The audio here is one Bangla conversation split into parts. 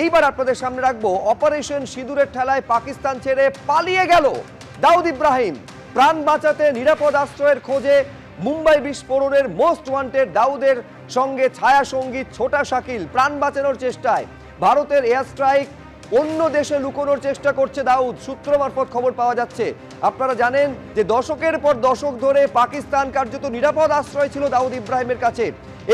এইবার আপনাদের সামনে রাখবো অপারেশন সিঁদুরের ঠেলায় পাকিস্তান ছেড়ে পালিয়ে গেল দাউদ ইব্রাহিম। প্রাণ বাঁচাতে নিরাপদ আশ্রয়ের খোঁজে মুম্বাই বিস্ফোরণের মোস্ট ওয়ান্টেড দাউদের সঙ্গে ছায়া সঙ্গী ছোটা শাকিল প্রাণ বাঁচানোর চেষ্টায় ভারতের এয়ার স্ট্রাইক অন্য দেশে লুকোনোর চেষ্টা করছে দাউদ। সূত্র মারফত খবর পাওয়া যাচ্ছে। আপনারা জানেন যে দশকের পর দশক ধরে পাকিস্তান কার্যত নিরাপদ আশ্রয় ছিল দাউদ ইব্রাহিমের কাছে।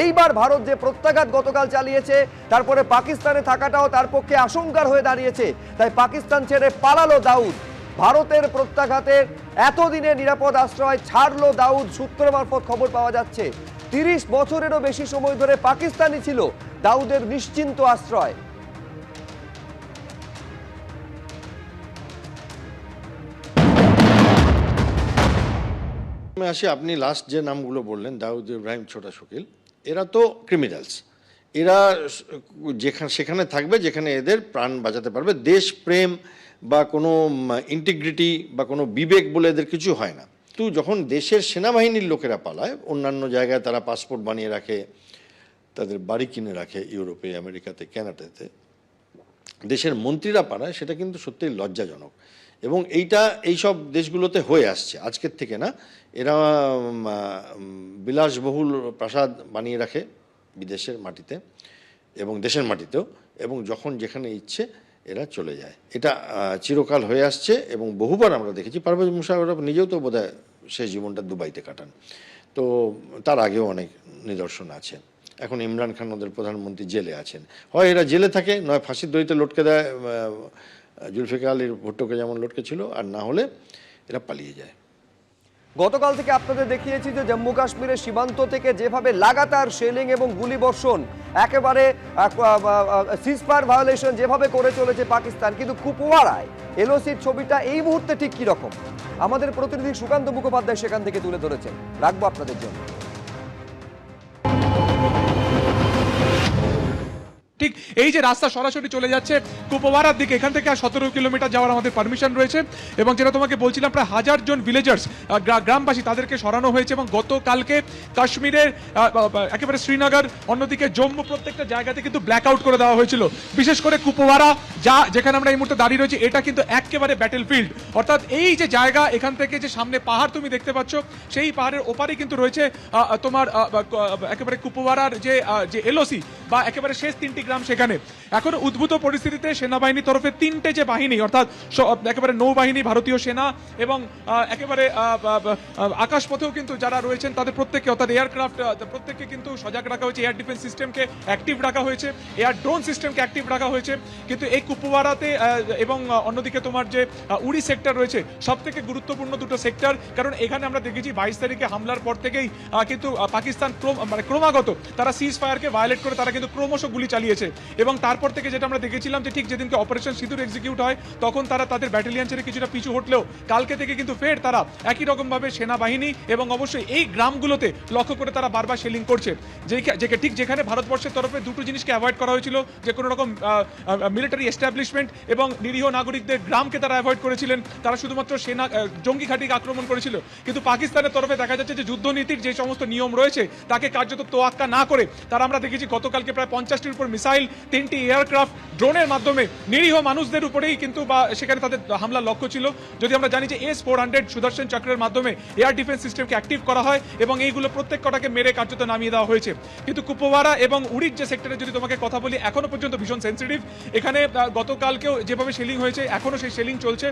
এইবার ভারত যে প্রত্যাঘাত গতকাল চালিয়েছে, তারপরে পাকিস্তানে থাকাটাও তার পক্ষে আশঙ্কার হয়ে দাঁড়িয়েছে। তাই পাকিস্তান ছেড়ে পালালো দাউদ। ভারতের প্রত্যাঘাতের এতদিনে নিরাপদ আশ্রয় ছাড়লো দাউদ। সূত্র মারফত খবর পাওয়া যাচ্ছে 30 বছরেরও বেশি সময় ধরে পাকিস্তানই ছিল দাউদের নিশ্চিন্ত আশ্রয়। আসি, আপনি লাস্ট যে নামগুলো বললেন দাউদ ইব্রাহিম, ছোটা শকিল, এরা তো ক্রিমিনালস। এরা সেখানে থাকবে যেখানে এদের প্রাণ বাঁচাতে পারবে। দেশপ্রেম বা কোনো ইন্টিগ্রিটি বা কোনো বিবেক বলে এদের কিছু হয় না। তো যখন দেশের সেনাবাহিনীর লোকেরা পালায়, অন্যান্য জায়গায় তারা পাসপোর্ট বানিয়ে রাখে, তাদের বাড়ি কিনে রাখে ইউরোপে, আমেরিকাতে, কানাডাতে, দেশের মন্ত্রীরা পালায়, সেটা কিন্তু সত্যিই লজ্জাজনক। এবং এইসব দেশগুলোতে হয়ে আসছে, আজকের থেকে না। এরা বিলাসবহুল প্রাসাদ বানিয়ে রাখে বিদেশের মাটিতে এবং দেশের মাটিতেও, এবং যখন যেখানে ইচ্ছে এরা চলে যায়। এটা চিরকাল হয়ে আসছে এবং বহুবার আমরা দেখেছি। পারভেজ মুশাররফ নিজেও তো বোধহয় শেষ জীবনটা দুবাইতে কাটান, তো তার আগেও অনেক নিদর্শন আছে। এখন ইমরান খান ওদের প্রধানমন্ত্রী জেলে আছেন। হয় এরা জেলে থাকে, নয় ফাঁসির দড়িতে লটকে দেয়, জুলফিকার আলীর ভুট্টোকে যেমন লটকে ছিল, আর না হলে এরা পালিয়ে যায়। গতকাল থেকে আপনাদের দেখিয়েছি যে জম্মু কাশ্মীরের সীমান্ত থেকে যেভাবে লাগাতার শেলিং এবং গুলিবর্ষণ, একেবারে সিজফায়ার ভায়োলেশন যেভাবে করে চলেছে পাকিস্তান, কিন্তু কুপওয়ারায় এলওসির ছবিটা এই মুহূর্তে ঠিক কি রকম আমাদের প্রতিনিধি সুকান্ত মুখোপাধ্যায় সেখান থেকে তুলে ধরেছেন, রাখবো আপনাদের জন্য। ঠিক এই যে রাস্তা সরাসরি চলে যাচ্ছে কুপওয়ারার দিকে, এখান থেকে 17 কিলোমিটার যাওয়ার আমাদের পারমিশন রয়েছে। এবং যেটা তোমাকে বলছিলাম, প্রায় 1000 জন ভিলেজার্স, গ্রামবাসী, তাদেরকে সরানো হয়েছে। এবং গতকালকে কাশ্মীরের একেবারে শ্রীনগর, অন্যদিকে জম্মু, প্রত্যেকটা জায়গাতে কিন্তু ব্ল্যাক আউট করে দেওয়া হয়েছিল। বিশেষ করে কুপওয়ারা, যেখানে আমরা এই মুহূর্তে দাঁড়িয়ে রয়েছি, এটা কিন্তু একেবারে ব্যাটেল ফিল্ড। অর্থাৎ এই যে জায়গা, এখান থেকে যে সামনে পাহাড় তুমি দেখতে পাচ্ছ, সেই পাহাড়ের ওপারে কিন্তু রয়েছে তোমার একেবারে কুপওয়ারার যে এলওসি বা একেবারে শেষ 3টি গ্রাম। সেখানে এখন উদ্ভূত পরিস্থিতিতে সেনাবাহিনীর তরফে 3টে যে বাহিনী, অর্থাৎ একেবারে নৌবাহিনী, ভারতীয় সেনা এবং একেবারে আকাশপথেও কিন্তু যারা রয়েছেন তাদের প্রত্যেককে, অর্থাৎ এয়ারক্রাফট, প্রত্যেককে কিন্তু সজাগ রাখা হয়েছে। এয়ার ডিফেন্স সিস্টেমকে অ্যাক্টিভ রাখা হয়েছে, এয়ার ড্রোন সিস্টেমকে অ্যাক্টিভ রাখা হয়েছে। কিন্তু এই কুপওয়ারাতে এবং অন্যদিকে তোমার যে উড়ি সেক্টর রয়েছে, সব থেকে গুরুত্বপূর্ণ দুটো সেক্টর। কারণ এখানে আমরা দেখেছি 22 তারিখে হামলার পর থেকেই কিন্তু পাকিস্তান ক্রমাগত তারা সিজ ফায়ারকে ভায়োলেট করে তারা কিন্তু ক্রমশ গুলি চালিয়েছে। এবং তারপর থেকে যেটা আমরা দেখেছিলাম যে ঠিক যেদিনকে অপারেশন সিঁদুর এক্সিকিউট হয়, তখন তারা তাদের ব্যাটালিয়ন ছেড়ে কিছুটা পিছু হটলেও কালকে থেকে কিন্তু ফের তারা একই রকম ভাবে সেনাবাহিনী এবং অবশ্যই এই গ্রামগুলোতে লক্ষ্য করে তারা বারবার শেলিং করছে। ঠিক যেখানে ভারতবর্ষের তরফে দুটো জিনিসকে অ্যাভয়েড করা হয়েছিল, যে কোনো রকম মিলিটারি এস্টাবলিশমেন্ট এবং নিরীহ নাগরিকদের গ্রামকে তারা অ্যাভয়েড করেছিলেন, তারা শুধুমাত্র সেনা জঙ্গি ঘাঁটিকে আক্রমণ করেছিল। কিন্তু পাকিস্তানের তরফে দেখা যাচ্ছে যে যুদ্ধনীতির যে সমস্ত নিয়ম রয়েছে তাকে কার্যত তোয়াক্কা না করে তারা, আমরা দেখেছি গতকালকে প্রায় 50টির উপর মিসাইল, 3টি এয়ারক্রাফট, ড্রোনের মাধ্যমে নিরীহ মানুষদের উপরেই কিন্তু বা সেখানে তাদের হামলার লক্ষ্য ছিল। যদি আমরা জানি যে S-400 সুদর্শন চক্রের মাধ্যমে এয়ার ডিফেন্স সিস্টেমকে অ্যাক্টিভ করা হয় এবং এইগুলো প্রত্যেক কটাকে মেরে কার্যত নামিয়ে দেওয়া হয়েছে। কিন্তু কুপওয়ারা এবং উড়ির যে সেক্টরে যদি তোমাকে কথা বলি, এখনো পর্যন্ত ভীষণ সেন্সিটিভ। এখানে গতকালকেও যেভাবে শেলিং হয়েছে, এখনো সেই শেলিং চলছে।